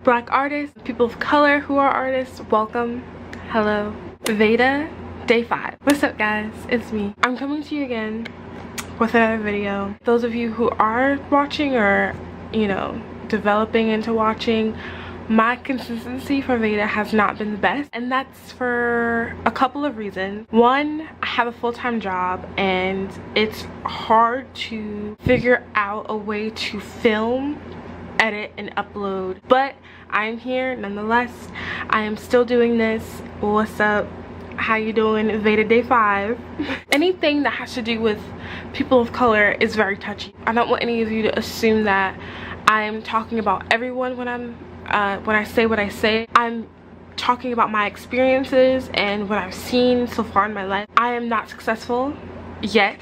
Black artists, people of color who are artists, welcome. Hello. Veda Day 5. What's up guys? It's me. I'm coming to you again with another video. Those of you who are watching or, you know, developing into watching, my consistency for Veda has not been the best, and that's for a couple of reasons. One, I have a full-time job and it's hard to figure out a way to film, edit, and upload, but I'm here nonetheless. I am still doing this. What's up? How you doing? Veda Day 5. Anything that has to do with people of color is very touchy. I don't want any of you to assume that I'm talking about everyone when I say what I say. I'm talking about my experiences and what I've seen so far in my life. I am not successful yet,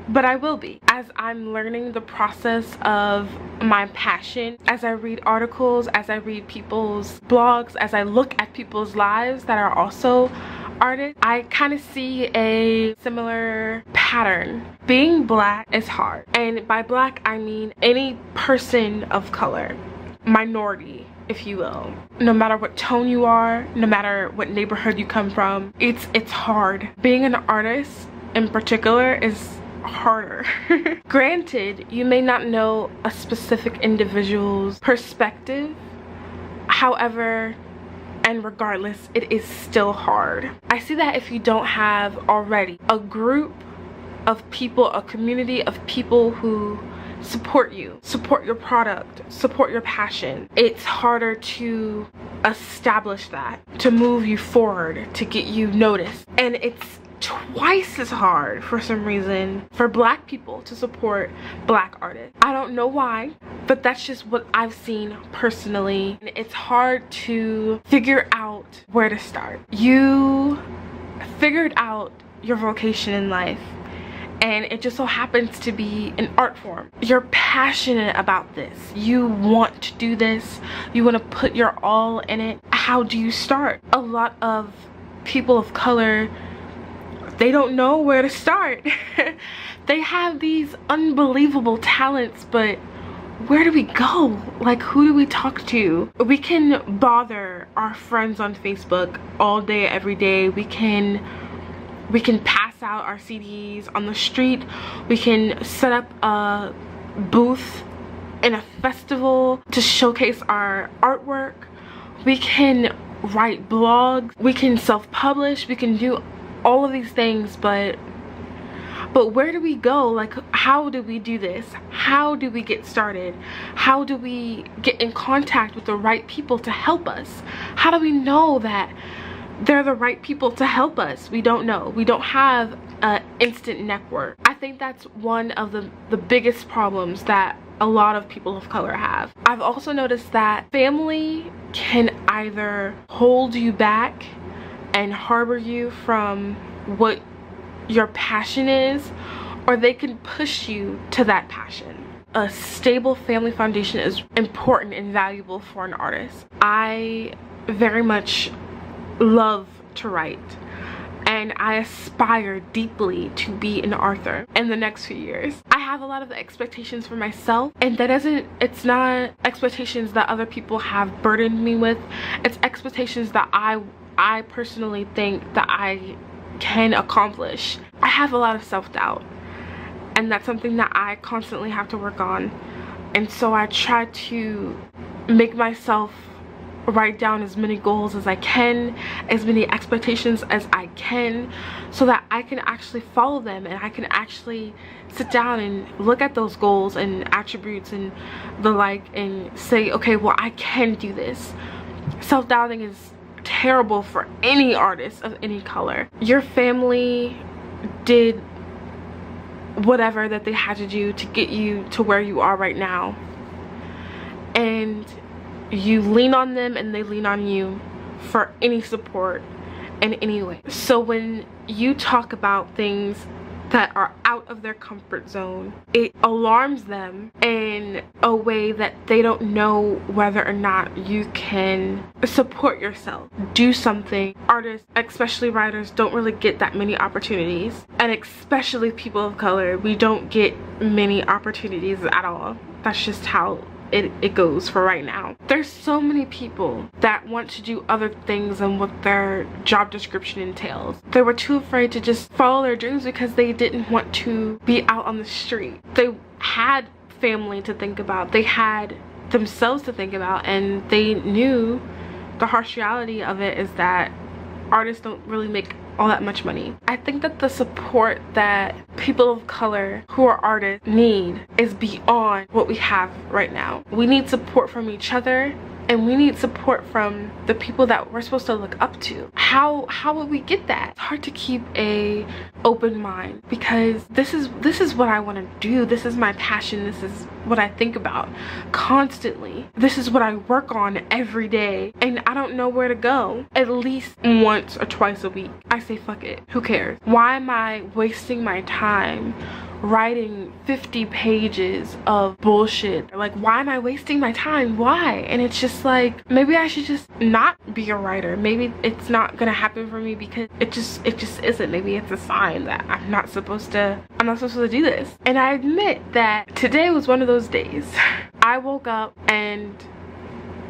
but I will be, as I'm learning the process of my passion, as I read articles, as I read people's blogs, as I look at people's lives that are also artists. I kind of see a similar pattern. Being black is hard, and by black I mean any person of color, minority if you will. No matter what tone you are, no matter what neighborhood you come from, it's hard. Being an artist in particular is harder. Granted, you may not know a specific individual's perspective, however, and regardless, it is still hard. I see that if you don't have already a group of people, a community of people who support you, support your product, support your passion, it's harder to establish that, to move you forward, to get you noticed. And it's twice as hard for some reason for black people to support black artists. I don't know why, but that's just what I've seen personally. And it's hard to figure out where to start. You figured out your vocation in life, and it just so happens to be an art form. You're passionate about this. You want to do this. You want to put your all in it. How do you start? A lot of people of color, they don't know where to start. They have these unbelievable talents, but where do we go? Like, who do we talk to? We can bother our friends on Facebook all day, every day. We can pass out our CDs on the street. We can set up a booth in a festival to showcase our artwork. We can write blogs. We can self-publish. We can do all of these things, but where do we go? Like, how do we do this? How do we get started? How do we get in contact with the right people to help us? How do we know that they're the right people to help us? We don't know. We don't have an instant network. I think that's one of the biggest problems that a lot of people of color have. I've also noticed that family can either hold you back and harbor you from what your passion is, or they can push you to that passion. A stable family foundation is important and valuable for an artist. I very much love to write, and I aspire deeply to be an author in the next few years. I have a lot of expectations for myself, and it's not expectations that other people have burdened me with. It's expectations that I personally think that I can accomplish. I have a lot of self-doubt, and that's something that I constantly have to work on. And so I try to make myself write down as many goals as I can, as many expectations as I can, so that I can actually follow them, and I can actually sit down and look at those goals and attributes and the like and say, okay, well, I can do this. Self-doubting is terrible for any artist of any color. Your family did whatever that they had to do to get you to where you are right now, and you lean on them and they lean on you for any support in any way. So when you talk about things that are out of their comfort zone, it alarms them in a way that they don't know whether or not you can support yourself, do something. Artists, especially writers, don't really get that many opportunities, and especially people of color, we don't get many opportunities at all. That's just how it goes for right now. There's so many people that want to do other things than what their job description entails. They were too afraid to just follow their dreams because they didn't want to be out on the street. They had family to think about, they had themselves to think about, and they knew the harsh reality of it is that artists don't really make all that much money. I think that the support that people of color who are artists need is beyond what we have right now. We need support from each other, and we need support from the people that we're supposed to look up to. How would we get that? It's hard to keep a open mind because this is what I want to do. This is my passion. This is what I think about constantly. This is what I work on every day, and I don't know where to go. At least once or twice a week I say fuck it, who cares? Why am I wasting my time writing 50 pages of bullshit? Like, why am I wasting my time? Why? And it's just like, maybe I should just not be a writer. Maybe it's not gonna happen for me because it just isn't. Maybe it's a sign that I'm not supposed to do this. And I admit that today was one of those days. I woke up and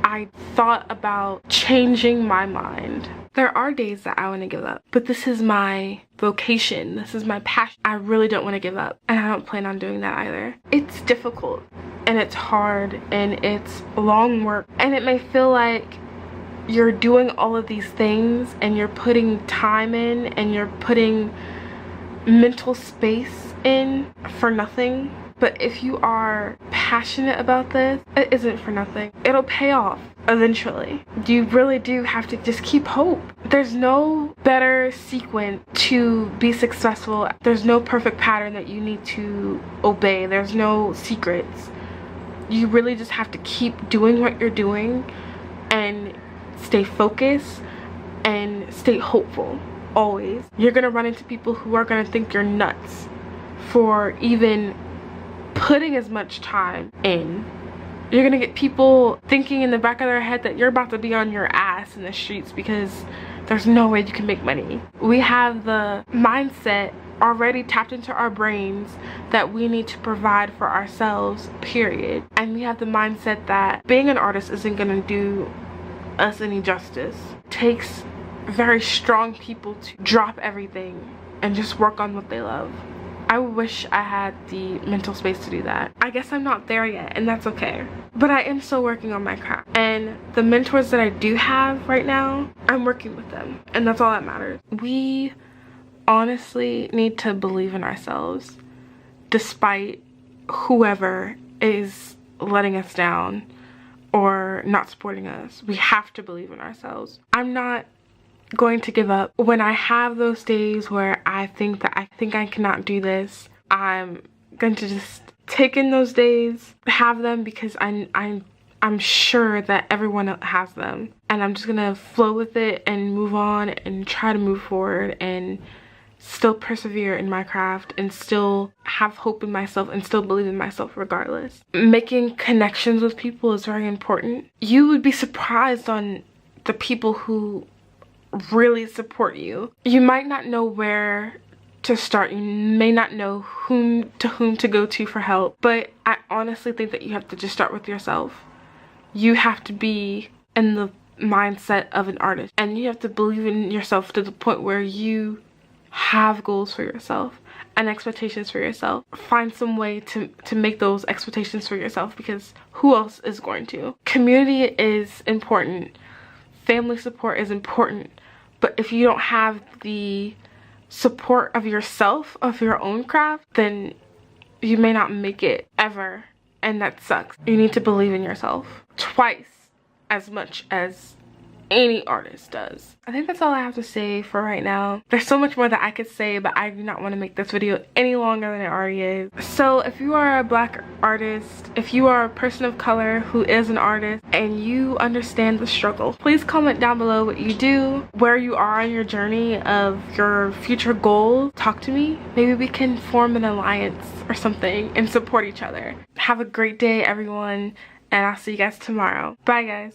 I thought about changing my mind. There are days that I want to give up, but this is my vocation. This is my passion. I really don't want to give up, and I don't plan on doing that either. It's difficult, and it's hard, and it's long work, and it may feel like you're doing all of these things, and you're putting time in, and you're putting mental space in for nothing. But if you are passionate about this, it isn't for nothing. It'll pay off eventually. You really do have to just keep hope. There's no better sequence to be successful. There's no perfect pattern that you need to obey. There's no secrets. You really just have to keep doing what you're doing and stay focused and stay hopeful always. You're gonna run into people who are gonna think you're nuts for even putting as much time in. You're gonna get people thinking in the back of their head that you're about to be on your ass in the streets because there's no way you can make money. We have the mindset already tapped into our brains that we need to provide for ourselves, period. And we have the mindset that being an artist isn't gonna do us any justice. It takes very strong people to drop everything and just work on what they love. I wish I had the mental space to do that. I guess I'm not there yet, and that's okay. But I am still working on my craft. And the mentors that I do have right now, I'm working with them. And that's all that matters. We honestly need to believe in ourselves despite whoever is letting us down or not supporting us. We have to believe in ourselves. I'm not going to give up. When I have those days where I think I cannot do this, I'm going to just take in those days, have them, because I'm sure that everyone has them, and I'm just gonna flow with it and move on and try to move forward and still persevere in my craft and still have hope in myself and still believe in myself regardless. Making connections with people is very important. You would be surprised on the people who really support you. You might not know where to start. You may not know whom to go to for help, but I honestly think that you have to just start with yourself. You have to be in the mindset of an artist, and you have to believe in yourself to the point where you have goals for yourself and expectations for yourself. Find some way to make those expectations for yourself, because who else is going to? Community is important. Family support is important. But if you don't have the support of yourself, of your own craft, then you may not make it ever, and that sucks. You need to believe in yourself twice as much as any artist does. I think that's all I have to say for right now. There's so much more that I could say, but I do not want to make this video any longer than it already is. So if you are a Black artist, if you are a person of color who is an artist and you understand the struggle, please comment down below what you do, where you are in your journey of your future goals. Talk to me. Maybe we can form an alliance or something and support each other. Have a great day, everyone, and I'll see you guys tomorrow. Bye, guys.